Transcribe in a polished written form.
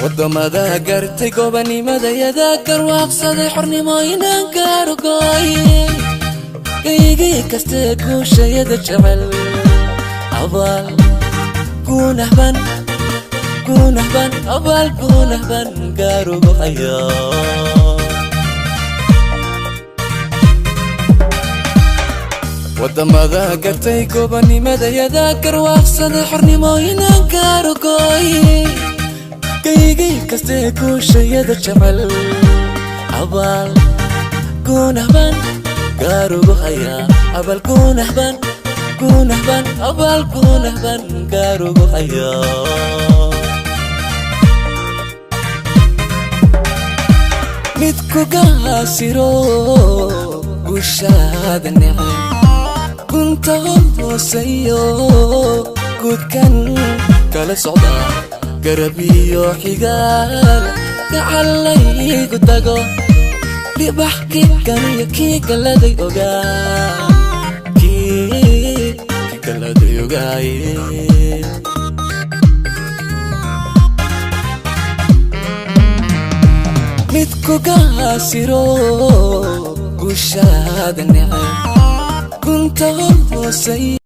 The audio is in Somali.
wadamada gartay gobanimada yadaakar waaqsaday xornimooyinan gaarugooy kaygii kaste guushayada jecel abaal guunahban abaal guunahban gaarugu hayo wadamada gartay gobanimada yadaakar waaqsaday xornimooyinan gaarugooy kaygii kaste guushayada jecel abaal guunahban gaarugu haya abaal guunahban abaal guunahban gaarugu haya midku gaasiro guushaada necay gunta hooseeyo gudkan kala socda garabiyo xigaal gacalaygu tago libax kiikaniyo kii galaday ogaaye midku gaasiro guushaada necay gunta hooseeyo